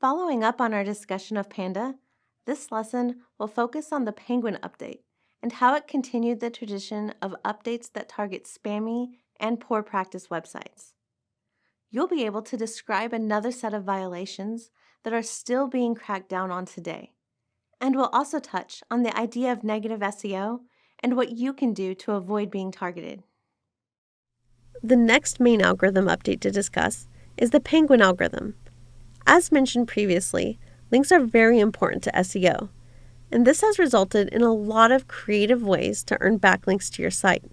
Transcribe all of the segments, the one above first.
Following up on our discussion of Panda, this lesson will focus on the Penguin update and how it continued the tradition of updates that target spammy and poor practice websites. You'll be able to describe another set of violations that are still being cracked down on today, and we'll also touch on the idea of negative SEO and what you can do to avoid being targeted. The next main algorithm update to discuss is the Penguin algorithm. As mentioned previously, links are very important to SEO, and this has resulted in a lot of creative ways to earn backlinks to your site.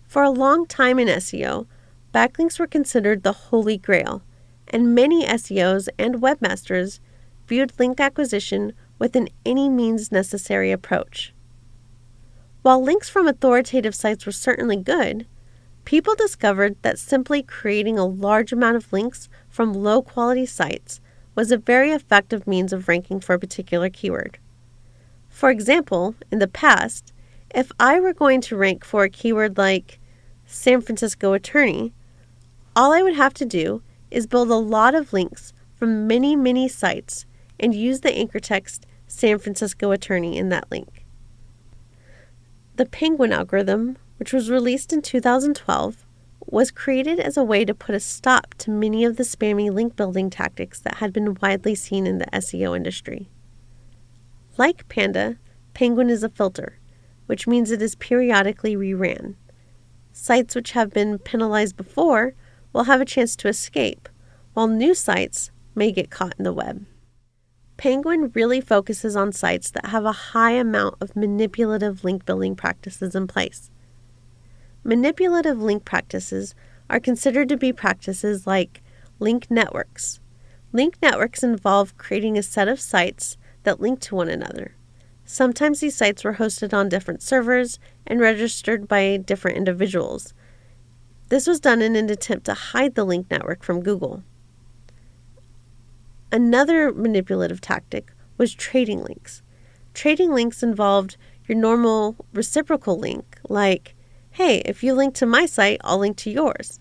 For a long time in SEO, backlinks were considered the holy grail, and many SEOs and webmasters viewed link acquisition with an any means necessary approach. While links from authoritative sites were certainly good, people discovered that simply creating a large amount of links from low-quality sites was a very effective means of ranking for a particular keyword. For example, in the past, if I were going to rank for a keyword like San Francisco attorney, all I would have to do is build a lot of links from many sites and use the anchor text San Francisco attorney in that link. The Penguin algorithm, which was released in 2012, was created as a way to put a stop to many of the spammy link building tactics that had been widely seen in the SEO industry. Like Panda, Penguin is a filter, which means it is periodically reran. Sites which have been penalized before will have a chance to escape, while new sites may get caught in the web. Penguin really focuses on sites that have a high amount of manipulative link building practices in place. Manipulative link practices are considered to be practices like link networks. Link networks involve creating a set of sites that link to one another. Sometimes these sites were hosted on different servers and registered by different individuals. This was done in an attempt to hide the link network from Google. Another manipulative tactic was trading links. Trading links involved your normal reciprocal link, like, hey, if you link to my site, I'll link to yours.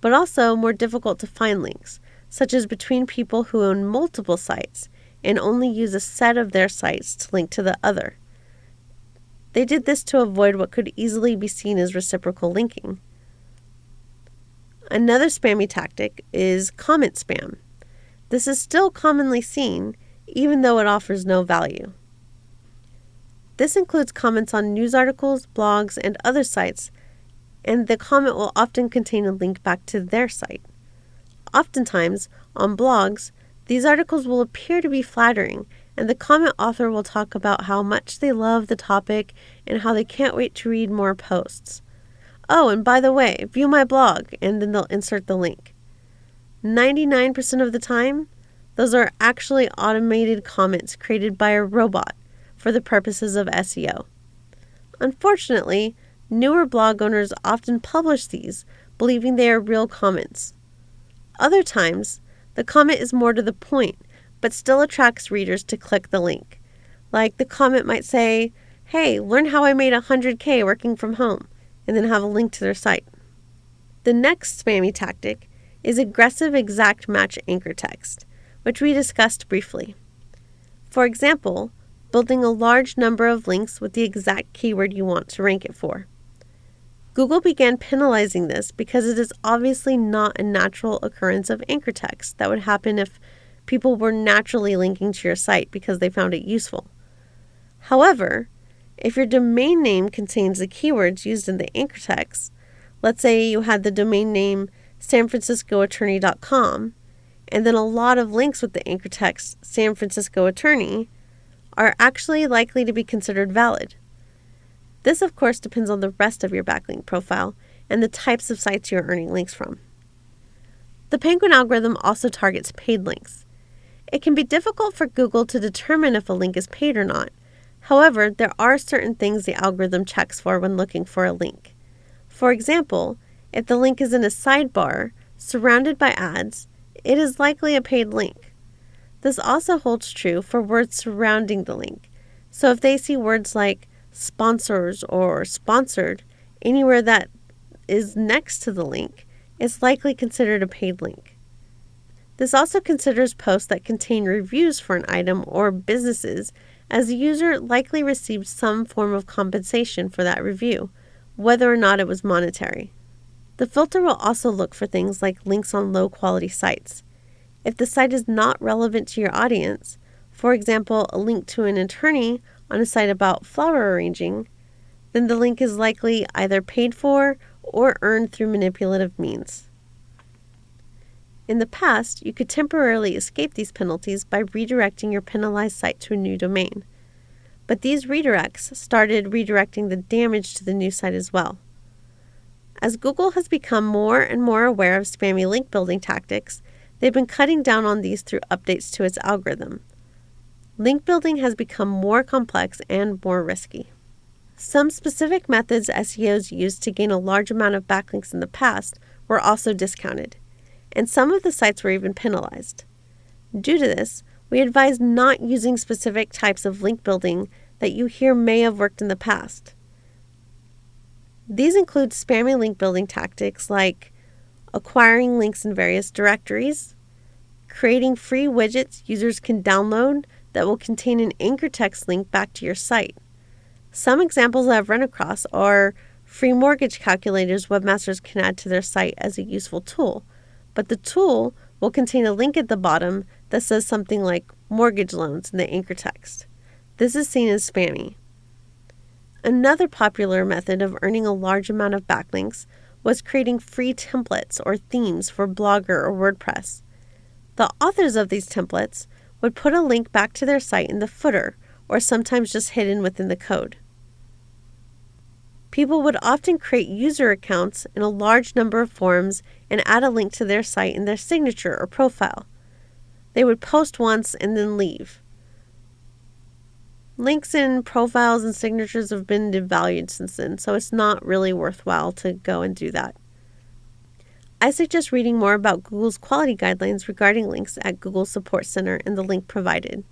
But also more difficult to find links, such as between people who own multiple sites and only use a set of their sites to link to the other. They did this to avoid what could easily be seen as reciprocal linking. Another spammy tactic is comment spam. This is still commonly seen, even though it offers no value. This includes comments on news articles, blogs, and other sites, and the comment will often contain a link back to their site. Oftentimes, on blogs, these articles will appear to be flattering, and the comment author will talk about how much they love the topic and how they can't wait to read more posts. Oh, and by the way, view my blog, and then they'll insert the link. 99% of the time, those are actually automated comments created by a robot for the purposes of SEO. Unfortunately, newer blog owners often publish these, believing they are real comments. Other times, the comment is more to the point, but still attracts readers to click the link. Like the comment might say, hey, learn how I made $100K working from home, and then have a link to their site. The next spammy tactic is aggressive exact match anchor text, which we discussed briefly. For example, building a large number of links with the exact keyword you want to rank it for. Google began penalizing this because it is obviously not a natural occurrence of anchor text that would happen if people were naturally linking to your site because they found it useful. However, if your domain name contains the keywords used in the anchor text, let's say you had the domain name sanfranciscoattorney.com, and then a lot of links with the anchor text San Francisco attorney are actually likely to be considered valid. This, of course, depends on the rest of your backlink profile and the types of sites you're earning links from. The Penguin algorithm also targets paid links. It can be difficult for Google to determine if a link is paid or not. However, there are certain things the algorithm checks for when looking for a link. For example, if the link is in a sidebar surrounded by ads, it is likely a paid link. This also holds true for words surrounding the link. So if they see words like sponsors or sponsored anywhere that is next to the link, it's likely considered a paid link. This also considers posts that contain reviews for an item or businesses, as the user likely received some form of compensation for that review, whether or not it was monetary. The filter will also look for things like links on low-quality sites. If the site is not relevant to your audience, for example, a link to an attorney on a site about flower arranging, then the link is likely either paid for or earned through manipulative means. In the past, you could temporarily escape these penalties by redirecting your penalized site to a new domain. But these redirects started redirecting the damage to the new site as well. As Google has become more and more aware of spammy link building tactics, they've been cutting down on these through updates to its algorithm. Link building has become more complex and more risky. Some specific methods SEOs used to gain a large amount of backlinks in the past were also discounted, and some of the sites were even penalized. Due to this, we advise not using specific types of link building that you hear may have worked in the past. These include spammy link building tactics like acquiring links in various directories, creating free widgets users can download that will contain an anchor text link back to your site. Some examples I've run across are free mortgage calculators webmasters can add to their site as a useful tool, but the tool will contain a link at the bottom that says something like mortgage loans in the anchor text. This is seen as spammy. Another popular method of earning a large amount of backlinks was creating free templates or themes for Blogger or WordPress. The authors of these templates would put a link back to their site in the footer, or sometimes just hidden within the code. People would often create user accounts in a large number of forums and add a link to their site in their signature or profile. They would post once and then leave. Links in profiles and signatures have been devalued since then, so it's not really worthwhile to go and do that. I suggest reading more about Google's quality guidelines regarding links at Google Support Center in the link provided.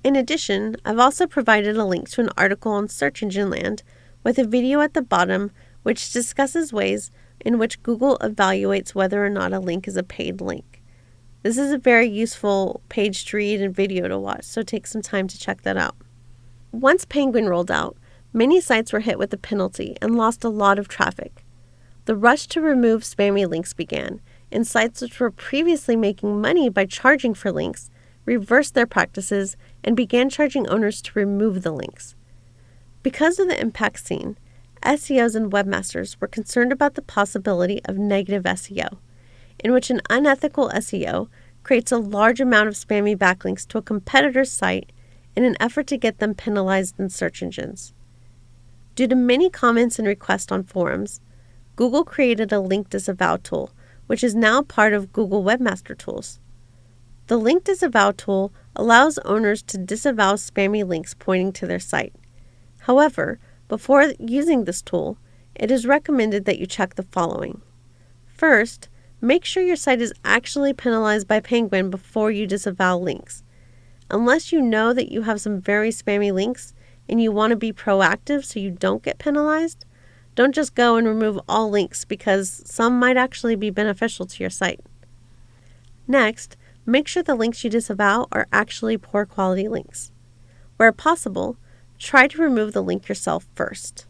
In addition, I've also provided a link to an article on Search Engine Land with a video at the bottom which discusses ways in which Google evaluates whether or not a link is a paid link. This is a very useful page to read and video to watch, so take some time to check that out. Once Penguin rolled out, many sites were hit with a penalty and lost a lot of traffic. The rush to remove spammy links began, and sites which were previously making money by charging for links reversed their practices and began charging owners to remove the links. Because of the impact seen, SEOs and webmasters were concerned about the possibility of negative SEO, in which an unethical SEO creates a large amount of spammy backlinks to a competitor's site in an effort to get them penalized in search engines. Due to many comments and requests on forums, Google created a link disavow tool, which is now part of Google Webmaster Tools. The link disavow tool allows owners to disavow spammy links pointing to their site. However, before using this tool, it is recommended that you check the following. First, make sure your site is actually penalized by Penguin before you disavow links. Unless you know that you have some very spammy links and you want to be proactive so you don't get penalized, don't just go and remove all links because some might actually be beneficial to your site. Next, make sure the links you disavow are actually poor quality links. Where possible, try to remove the link yourself first.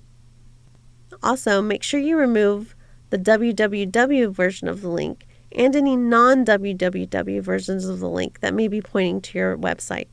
Also, make sure you remove the www version of the link and any non-www versions of the link that may be pointing to your website.